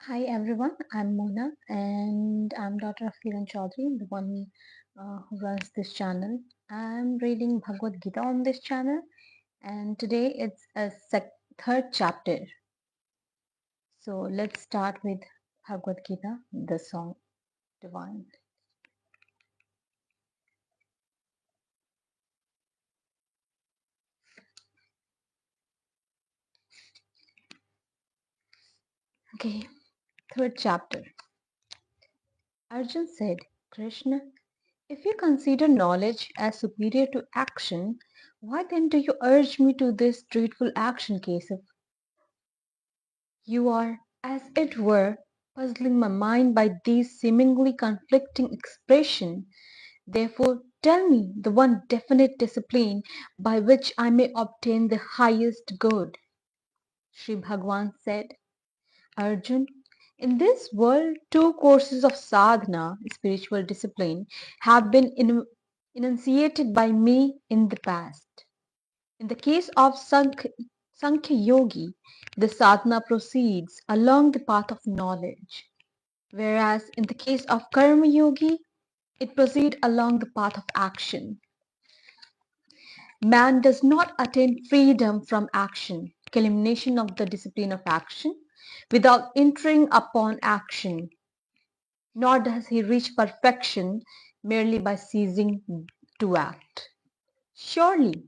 Hi everyone, I'm Mona and I'm daughter of Kiran Chaudhary, the one who runs this channel. I'm reading Bhagwat Gita on this channel and today it's a third chapter. So let's start with Bhagwat Gita, the song Divine. Okay, third chapter. Arjun said, Krishna, if you consider knowledge as superior to action, why then do you urge me to this dreadful action, Keshav? You are, as it were, puzzling my mind by these seemingly conflicting expressions. Therefore, tell me the one definite discipline by which I may obtain the highest good. Sri Bhagwan said, Arjun, in this world, two courses of sadhana, spiritual discipline, have been enunciated by me in the past. In the case of Sankhya Yogi, the sadhana proceeds along the path of knowledge, whereas in the case of Karma Yogi, it proceeds along the path of action. Man does not attain freedom from action, culmination of the discipline of action, without entering upon action, nor does he reach perfection merely by ceasing to act. Surely,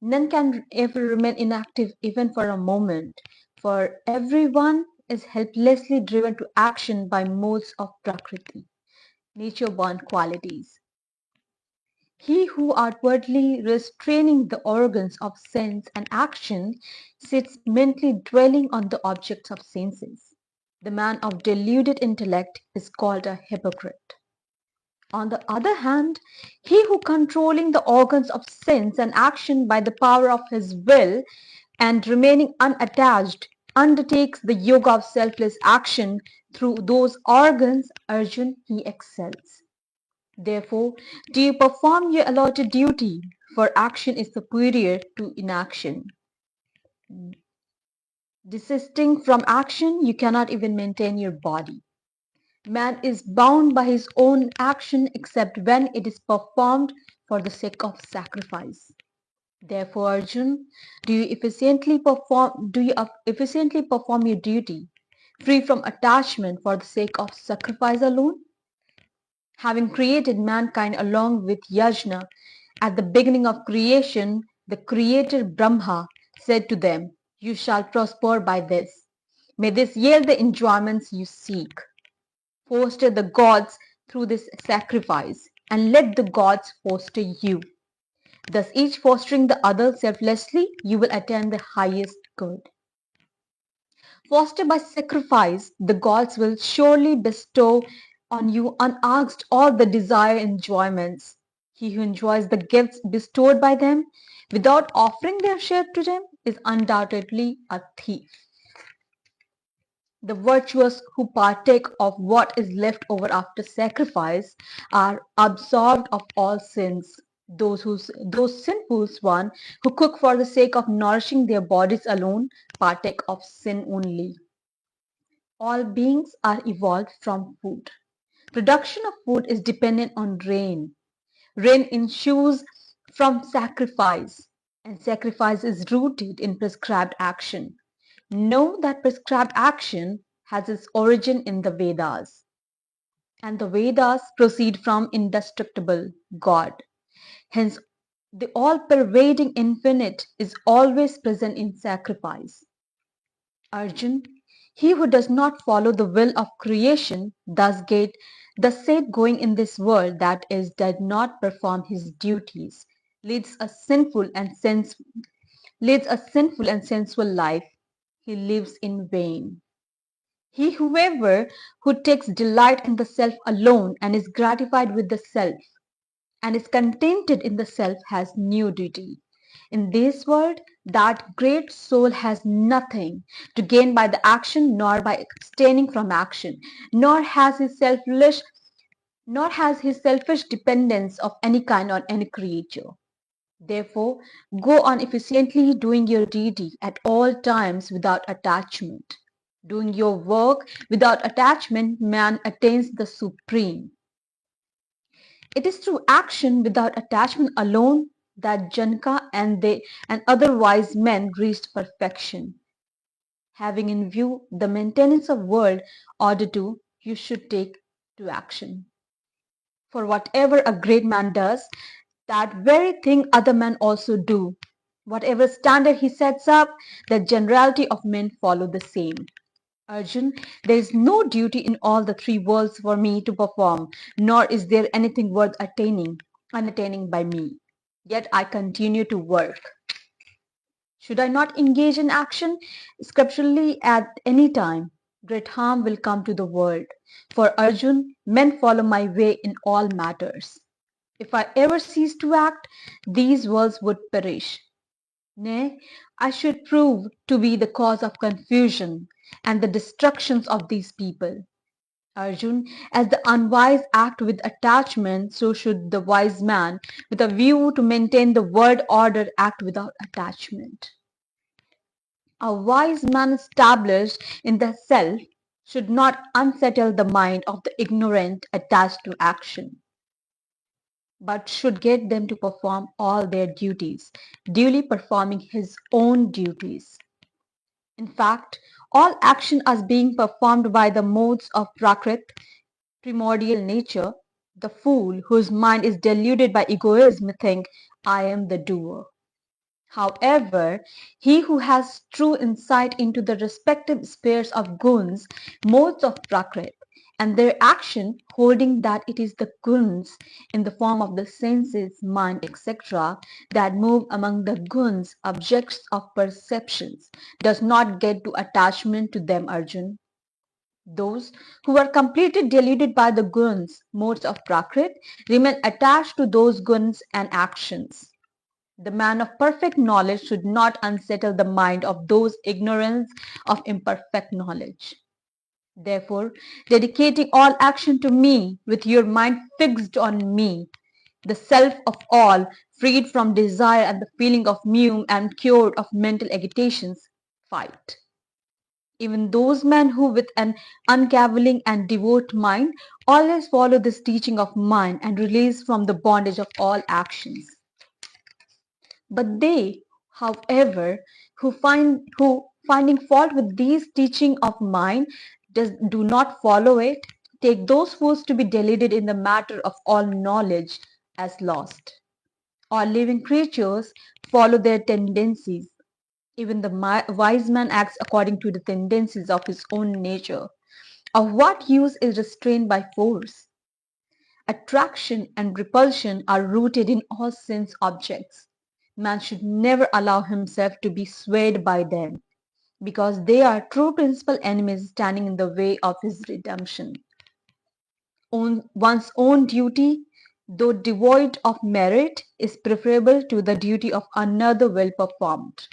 none can ever remain inactive even for a moment, for everyone is helplessly driven to action by modes of Prakriti, nature-born qualities. He who outwardly restraining the organs of sense and action sits mentally dwelling on the objects of senses. The man of deluded intellect is called a hypocrite. On the other hand, he who controlling the organs of sense and action by the power of his will and remaining unattached undertakes the yoga of selfless action through those organs, Arjun, he excels. Therefore, do you perform your allotted duty, for action is superior to inaction. Desisting from action, you cannot even maintain your body. Man is bound by his own action except when it is performed for the sake of sacrifice. Therefore, Arjun, do you efficiently perform your duty, free from attachment for the sake of sacrifice alone? Having created mankind along with Yajna, at the beginning of creation, the creator Brahma said to them, You shall prosper by this. May this yield the enjoyments you seek. Foster the gods through this sacrifice, and let the gods foster you. Thus, each fostering the other selflessly, you will attain the highest good. Fostered by sacrifice, the gods will surely bestow on you unasked all the desired enjoyments. He who enjoys the gifts bestowed by them without offering their share to them is undoubtedly a thief. The virtuous who partake of what is left over after sacrifice are absolved of all sins. Those sinful ones who cook for the sake of nourishing their bodies alone partake of sin only. All beings are evolved from food. Production of food is dependent on rain. Rain ensues from sacrifice, and sacrifice is rooted in prescribed action. Know that prescribed action has its origin in the Vedas, and the Vedas proceed from indestructible God. Hence, the all-pervading infinite is always present in sacrifice. Arjun, he who does not follow the will of creation, thus said going in this world, that is, does not perform his duties, leads a sinful and sensual life. He lives in vain. He, whoever who takes delight in the self alone and is gratified with the self and is contented in the self has no duty. In this world, that great soul has nothing to gain by the action nor by abstaining from action, nor has his selfish dependence of any kind on any creature. Therefore, go on efficiently doing your duty at all times without attachment. Doing your work without attachment, man attains the supreme. It is through action without attachment alone that Janaka and other wise men reached perfection. Having in view the maintenance of world order to, you should take to action. For whatever a great man does, that very thing other men also do. Whatever standard he sets up, the generality of men follow the same. Arjun, there is no duty in all the three worlds for me to perform, nor is there anything worth unattaining by me. Yet I continue to work. Should I not engage in action scripturally at any time, great harm will come to the world. For Arjun, men follow my way in all matters. If I ever cease to act, these worlds would perish. Nay, I should prove to be the cause of confusion and the destructions of these people. Arjun, as the unwise act with attachment, so should the wise man, with a view to maintain the world order, act without attachment. A wise man established in the self should not unsettle the mind of the ignorant attached to action, but should get them to perform all their duties, duly performing his own duties. In fact, all action as being performed by the modes of Prakrit, primordial nature, the fool whose mind is deluded by egoism think, I am the doer. However, he who has true insight into the respective spheres of guns, modes of Prakrit, and their action, holding that it is the guns in the form of the senses, mind, etc., that move among the guns, objects of perceptions, does not get to attachment to them, Arjun. Those who are completely deluded by the guns, modes of Prakrit, remain attached to those guns and actions. The man of perfect knowledge should not unsettle the mind of those ignorance of imperfect knowledge. Therefore, dedicating all action to me, with your mind fixed on me, the self of all, freed from desire and the feeling of mume and cured of mental agitations, fight. Even those men who, with an uncavilling and devout mind, always follow this teaching of mine and release from the bondage of all actions. But they, however, who finding fault with these teaching of mine do not follow it, take those fools to be deluded in the matter of all knowledge as lost. All living creatures follow their tendencies. Even the wise man acts according to the tendencies of his own nature. Of what use is restraint by force? Attraction and repulsion are rooted in all sense objects. Man should never allow himself to be swayed by them, because they are true principal enemies standing in the way of his redemption. One's own duty, though devoid of merit, is preferable to the duty of another well performed.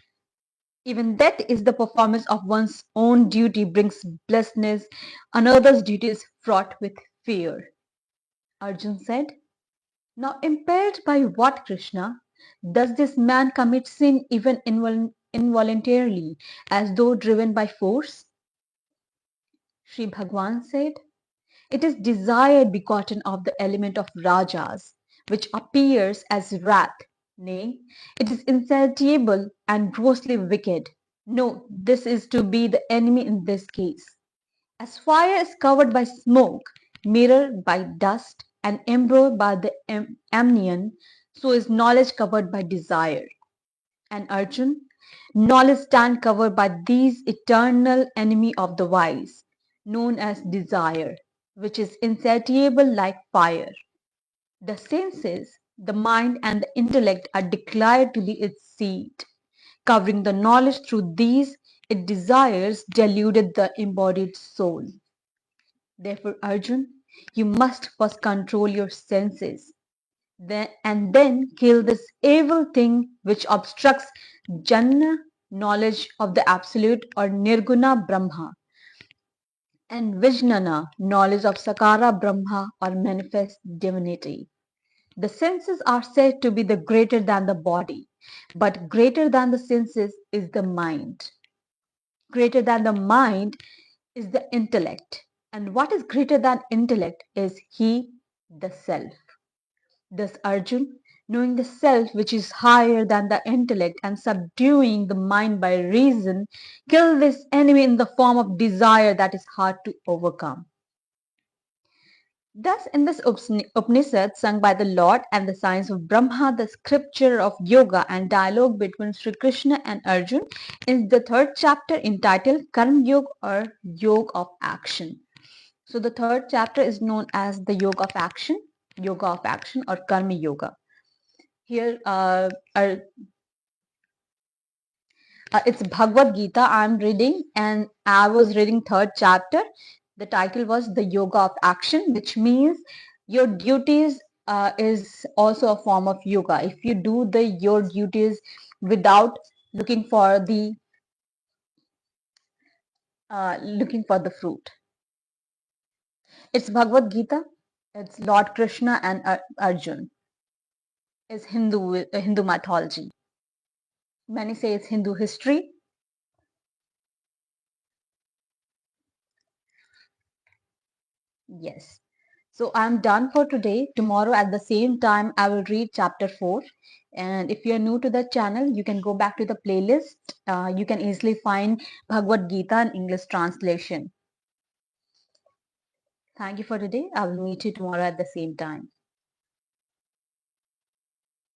Even that is the performance of one's own duty brings blessedness, another's duty is fraught with fear. Arjun said, now impelled by what, Krishna? Does this man commit sin even involuntarily, as though driven by force? Sri Bhagwan said, it is desire begotten of the element of rajas, which appears as wrath. Nay, it is insatiable and grossly wicked. No, this is to be the enemy in this case. As fire is covered by smoke, mirror by dust, and ember by the amnion, so is knowledge covered by desire. And Arjun, knowledge stand covered by these eternal enemy of the wise, known as desire, which is insatiable like fire. The senses, the mind, and the intellect are declared to be its seat. Covering the knowledge through these, it desires deluded the embodied soul. Therefore, Arjun, you must first control your senses, and then kill this evil thing which obstructs Jnana, knowledge of the Absolute or Nirguna Brahma, and Vijnana, knowledge of Sakara Brahma or manifest divinity. The senses are said to be the greater than the body, but greater than the senses is the mind. Greater than the mind is the intellect. And what is greater than intellect is he, the self. Thus, Arjun, knowing the self which is higher than the intellect and subduing the mind by reason, kill this enemy in the form of desire that is hard to overcome. Thus, in this Upanishad sung by the Lord and the science of Brahma, the scripture of yoga and dialogue between Sri Krishna and Arjun, is the third chapter entitled Karma Yoga or Yoga of Action. So, the third chapter is known as the Yoga of Action or Karma Yoga. Here, it's Bhagwat Gita I'm reading, and I was reading third chapter. The title was the Yoga of Action, which means your duties is also a form of yoga. If you do your duties without looking for the fruit. It's Bhagwat Gita. It's Lord Krishna and Arjun. It's Hindu mythology. Many say it's Hindu history. Yes. So I'm done for today. Tomorrow at the same time, I will read chapter 4. And if you're new to the channel, you can go back to the playlist. You can easily find Bhagavad Gita in English translation. Thank you for today. I will meet you tomorrow at the same time.